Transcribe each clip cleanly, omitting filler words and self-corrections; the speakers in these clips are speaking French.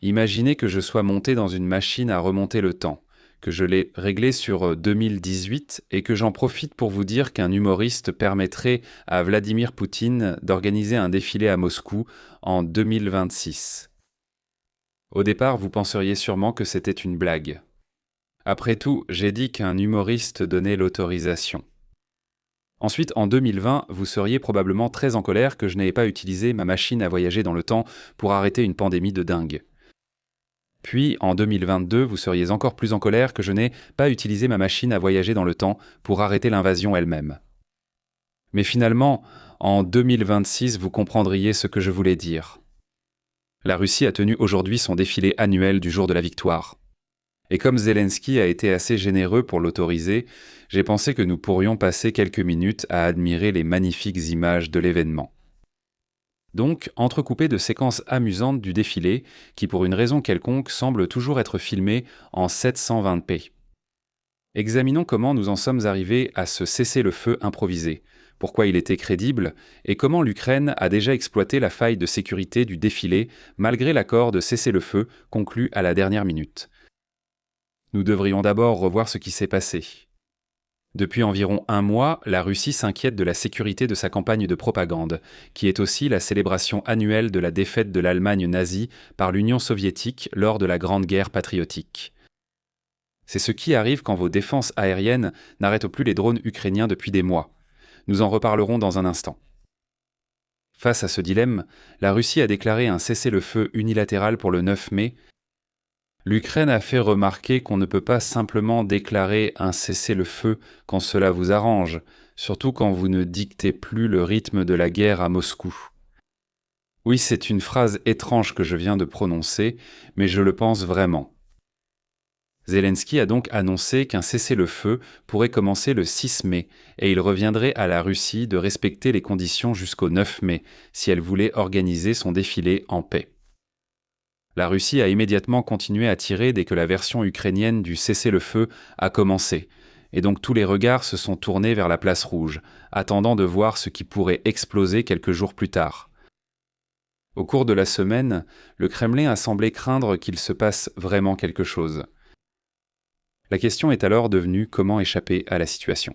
Imaginez que je sois monté dans une machine à remonter le temps, que je l'ai réglée sur 2018 et que j'en profite pour vous dire qu'un humoriste permettrait à Vladimir Poutine d'organiser un défilé à Moscou en 2026. Au départ, vous penseriez sûrement que c'était une blague. Après tout, j'ai dit qu'un humoriste donnait l'autorisation. Ensuite, en 2020, vous seriez probablement très en colère que je n'ai pas utilisé ma machine à voyager dans le temps pour arrêter une pandémie de dingue. Puis, en 2022, vous seriez encore plus en colère que je n'ai pas utilisé ma machine à voyager dans le temps pour arrêter l'invasion elle-même. Mais finalement, en 2026, vous comprendriez ce que je voulais dire. La Russie a tenu aujourd'hui son défilé annuel du jour de la victoire. Et comme Zelensky a été assez généreux pour l'autoriser, j'ai pensé que nous pourrions passer quelques minutes à admirer les magnifiques images de l'événement. Donc, entrecoupées de séquences amusantes du défilé, qui pour une raison quelconque semblent toujours être filmées en 720p. Examinons comment nous en sommes arrivés à ce cessez-le-feu improvisé, pourquoi il était crédible, et comment l'Ukraine a déjà exploité la faille de sécurité du défilé malgré l'accord de cessez-le-feu conclu à la dernière minute. Nous devrions d'abord revoir ce qui s'est passé. Depuis environ un mois, la Russie s'inquiète de la sécurité de sa campagne de propagande, qui est aussi la célébration annuelle de la défaite de l'Allemagne nazie par l'Union soviétique lors de la Grande Guerre patriotique. C'est ce qui arrive quand vos défenses aériennes n'arrêtent plus les drones ukrainiens depuis des mois. Nous en reparlerons dans un instant. Face à ce dilemme, la Russie a déclaré un cessez-le-feu unilatéral pour le 9 mai. L'Ukraine a fait remarquer qu'on ne peut pas simplement déclarer un cessez-le-feu quand cela vous arrange, surtout quand vous ne dictez plus le rythme de la guerre à Moscou. Oui, c'est une phrase étrange que je viens de prononcer, mais je le pense vraiment. Zelensky a donc annoncé qu'un cessez-le-feu pourrait commencer le 6 mai, et il reviendrait à la Russie de respecter les conditions jusqu'au 9 mai, si elle voulait organiser son défilé en paix. La Russie a immédiatement continué à tirer dès que la version ukrainienne du cessez-le-feu a commencé, et donc tous les regards se sont tournés vers la place rouge, attendant de voir ce qui pourrait exploser quelques jours plus tard. Au cours de la semaine, le Kremlin a semblé craindre qu'il se passe vraiment quelque chose. La question est alors devenue comment échapper à la situation.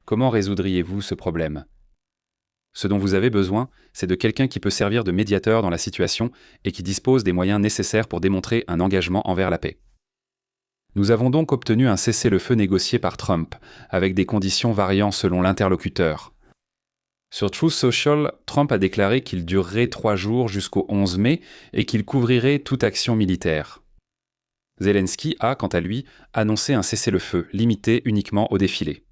Comment résoudriez-vous ce problème ? Ce dont vous avez besoin, c'est de quelqu'un qui peut servir de médiateur dans la situation et qui dispose des moyens nécessaires pour démontrer un engagement envers la paix. Nous avons donc obtenu un cessez-le-feu négocié par Trump, avec des conditions variant selon l'interlocuteur. Sur Truth Social, Trump a déclaré qu'il durerait 3 jours jusqu'au 11 mai et qu'il couvrirait toute action militaire. Zelensky a, quant à lui, annoncé un cessez-le-feu limité uniquement au défilé.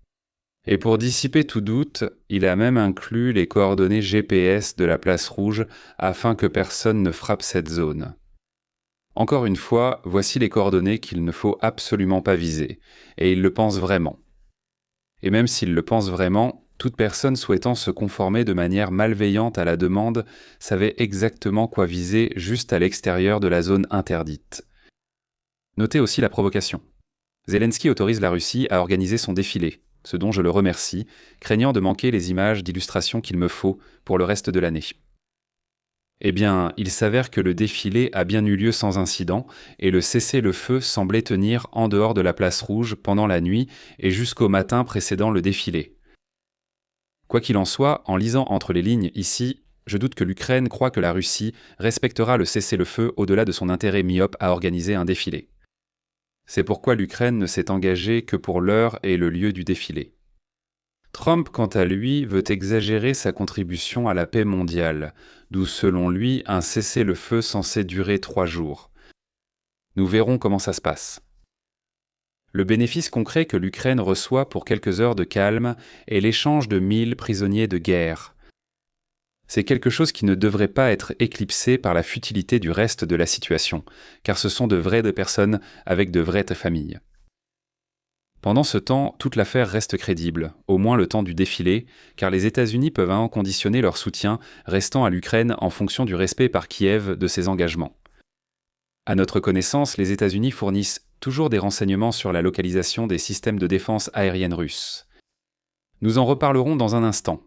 Et pour dissiper tout doute, il a même inclus les coordonnées GPS de la place rouge afin que personne ne frappe cette zone. Encore une fois, voici les coordonnées qu'il ne faut absolument pas viser, et il le pense vraiment. Et même s'il le pense vraiment, toute personne souhaitant se conformer de manière malveillante à la demande savait exactement quoi viser juste à l'extérieur de la zone interdite. Notez aussi la provocation. Zelensky autorise la Russie à organiser son défilé, ce dont je le remercie, craignant de manquer les images d'illustration qu'il me faut pour le reste de l'année. Eh bien, il s'avère que le défilé a bien eu lieu sans incident, et le cessez-le-feu semblait tenir en dehors de la place rouge pendant la nuit et jusqu'au matin précédant le défilé. Quoi qu'il en soit, en lisant entre les lignes ici, je doute que l'Ukraine croit que la Russie respectera le cessez-le-feu au-delà de son intérêt myope à organiser un défilé. C'est pourquoi l'Ukraine ne s'est engagée que pour l'heure et le lieu du défilé. Trump, quant à lui, veut exagérer sa contribution à la paix mondiale, d'où selon lui un cessez-le-feu censé durer 3 jours. Nous verrons comment ça se passe. Le bénéfice concret que l'Ukraine reçoit pour quelques heures de calme est l'échange de 1000 prisonniers de guerre. C'est quelque chose qui ne devrait pas être éclipsé par la futilité du reste de la situation, car ce sont de vraies personnes avec de vraies familles. Pendant ce temps, toute l'affaire reste crédible, au moins le temps du défilé, car les États-Unis peuvent conditionner leur soutien restant à l'Ukraine en fonction du respect par Kiev de ses engagements. À notre connaissance, les États-Unis fournissent toujours des renseignements sur la localisation des systèmes de défense aérienne russes. Nous en reparlerons dans un instant.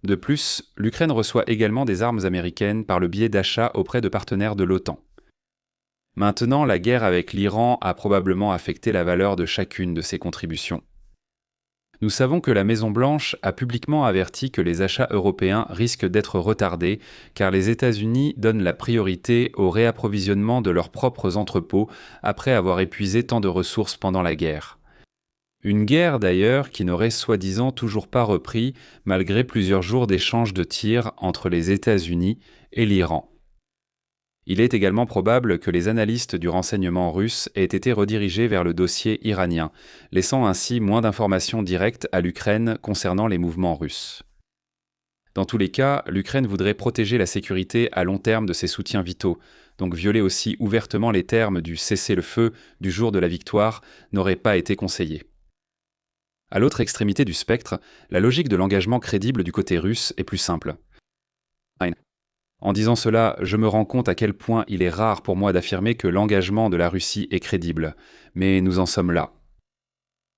De plus, l'Ukraine reçoit également des armes américaines par le biais d'achats auprès de partenaires de l'OTAN. Maintenant, la guerre avec l'Iran a probablement affecté la valeur de chacune de ces contributions. Nous savons que la Maison-Blanche a publiquement averti que les achats européens risquent d'être retardés car les États-Unis donnent la priorité au réapprovisionnement de leurs propres entrepôts après avoir épuisé tant de ressources pendant la guerre. Une guerre d'ailleurs qui n'aurait soi-disant toujours pas repris malgré plusieurs jours d'échanges de tirs entre les États-Unis et l'Iran. Il est également probable que les analystes du renseignement russe aient été redirigés vers le dossier iranien, laissant ainsi moins d'informations directes à l'Ukraine concernant les mouvements russes. Dans tous les cas, l'Ukraine voudrait protéger la sécurité à long terme de ses soutiens vitaux, donc violer aussi ouvertement les termes du cessez-le-feu du jour de la victoire n'aurait pas été conseillé. À l'autre extrémité du spectre, la logique de l'engagement crédible du côté russe est plus simple. En disant cela, je me rends compte à quel point il est rare pour moi d'affirmer que l'engagement de la Russie est crédible, mais nous en sommes là.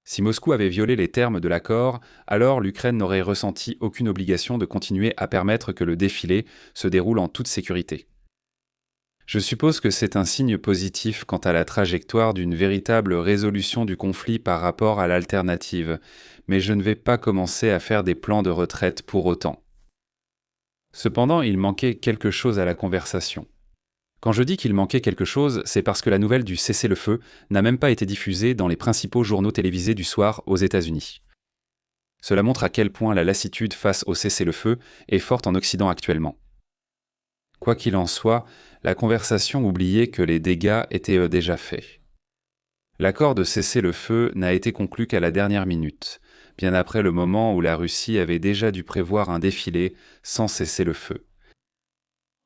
Si Moscou avait violé les termes de l'accord, alors l'Ukraine n'aurait ressenti aucune obligation de continuer à permettre que le défilé se déroule en toute sécurité. Je suppose que c'est un signe positif quant à la trajectoire d'une véritable résolution du conflit par rapport à l'alternative, mais je ne vais pas commencer à faire des plans de retraite pour autant. Cependant, il manquait quelque chose à la conversation. Quand je dis qu'il manquait quelque chose, c'est parce que la nouvelle du cessez-le-feu n'a même pas été diffusée dans les principaux journaux télévisés du soir aux États-Unis. Cela montre à quel point la lassitude face au cessez-le-feu est forte en Occident actuellement. Quoi qu'il en soit, la conversation oubliait que les dégâts étaient déjà faits. L'accord de cessez-le-feu n'a été conclu qu'à la dernière minute, bien après le moment où la Russie avait déjà dû prévoir un défilé sans cessez-le-feu.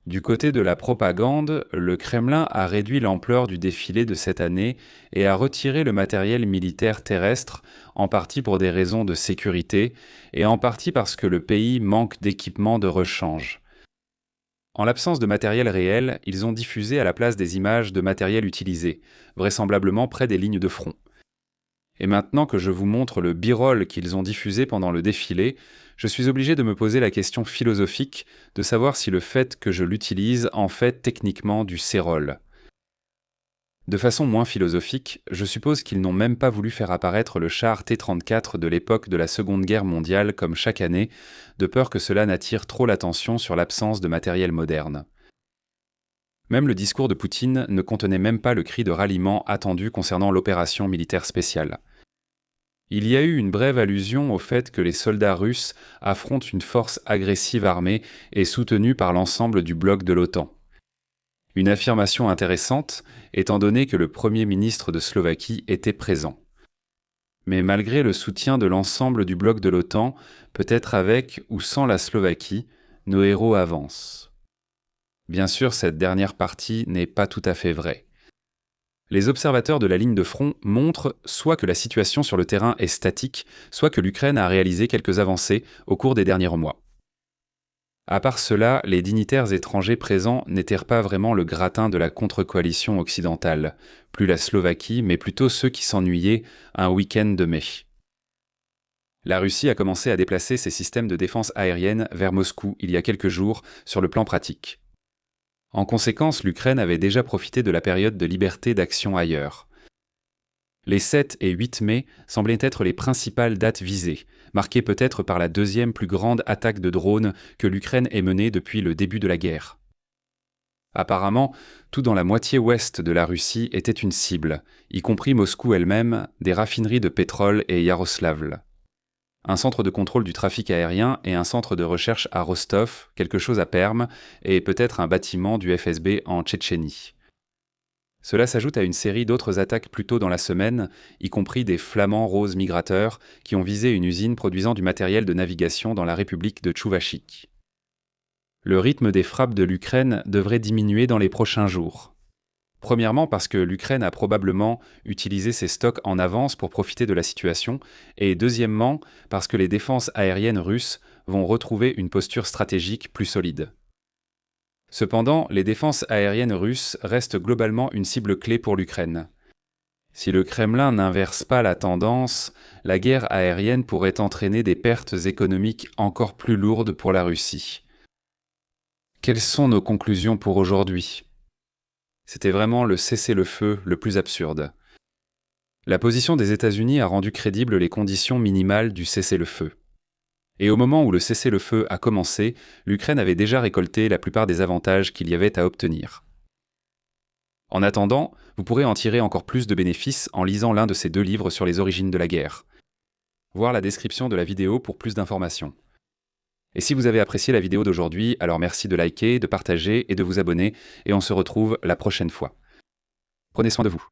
Du côté de la propagande, le Kremlin a réduit l'ampleur du défilé de cette année et a retiré le matériel militaire terrestre, en partie pour des raisons de sécurité et en partie parce que le pays manque d'équipements de rechange. En l'absence de matériel réel, ils ont diffusé à la place des images de matériel utilisé, vraisemblablement près des lignes de front. Et maintenant que je vous montre le b-roll qu'ils ont diffusé pendant le défilé, je suis obligé de me poser la question philosophique de savoir si le fait que je l'utilise en fait techniquement du C-roll. De façon moins philosophique, je suppose qu'ils n'ont même pas voulu faire apparaître le char T-34 de l'époque de la Seconde Guerre mondiale comme chaque année, de peur que cela n'attire trop l'attention sur l'absence de matériel moderne. Même le discours de Poutine ne contenait même pas le cri de ralliement attendu concernant l'opération militaire spéciale. Il y a eu une brève allusion au fait que les soldats russes affrontent une force agressive armée et soutenue par l'ensemble du bloc de l'OTAN. Une affirmation intéressante, étant donné que le Premier ministre de Slovaquie était présent. Mais malgré le soutien de l'ensemble du bloc de l'OTAN, peut-être avec ou sans la Slovaquie, nos héros avancent. Bien sûr, cette dernière partie n'est pas tout à fait vraie. Les observateurs de la ligne de front montrent soit que la situation sur le terrain est statique, soit que l'Ukraine a réalisé quelques avancées au cours des derniers mois. À part cela, les dignitaires étrangers présents n'étaient pas vraiment le gratin de la contre-coalition occidentale, plus la Slovaquie, mais plutôt ceux qui s'ennuyaient un week-end de mai. La Russie a commencé à déplacer ses systèmes de défense aérienne vers Moscou il y a quelques jours sur le plan pratique. En conséquence, l'Ukraine avait déjà profité de la période de liberté d'action ailleurs. Les 7 et 8 mai semblaient être les principales dates visées, marquées peut-être par la deuxième plus grande attaque de drones que l'Ukraine ait menée depuis le début de la guerre. Apparemment, tout dans la moitié ouest de la Russie était une cible, y compris Moscou elle-même, des raffineries de pétrole et Yaroslavl. Un centre de contrôle du trafic aérien et un centre de recherche à Rostov, quelque chose à Perm, et peut-être un bâtiment du FSB en Tchétchénie. Cela s'ajoute à une série d'autres attaques plus tôt dans la semaine, y compris des flamands roses migrateurs qui ont visé une usine produisant du matériel de navigation dans la République de Tchouvachik. Le rythme des frappes de l'Ukraine devrait diminuer dans les prochains jours. Premièrement parce que l'Ukraine a probablement utilisé ses stocks en avance pour profiter de la situation, et deuxièmement parce que les défenses aériennes russes vont retrouver une posture stratégique plus solide. Cependant, les défenses aériennes russes restent globalement une cible clé pour l'Ukraine. Si le Kremlin n'inverse pas la tendance, la guerre aérienne pourrait entraîner des pertes économiques encore plus lourdes pour la Russie. Quelles sont nos conclusions pour aujourd'hui ? C'était vraiment le cessez-le-feu le plus absurde. La position des États-Unis a rendu crédibles les conditions minimales du cessez-le-feu. Et au moment où le cessez-le-feu a commencé, l'Ukraine avait déjà récolté la plupart des avantages qu'il y avait à obtenir. En attendant, vous pourrez en tirer encore plus de bénéfices en lisant l'un de ces 2 livres sur les origines de la guerre. Voir la description de la vidéo pour plus d'informations. Et si vous avez apprécié la vidéo d'aujourd'hui, alors merci de liker, de partager et de vous abonner, et on se retrouve la prochaine fois. Prenez soin de vous.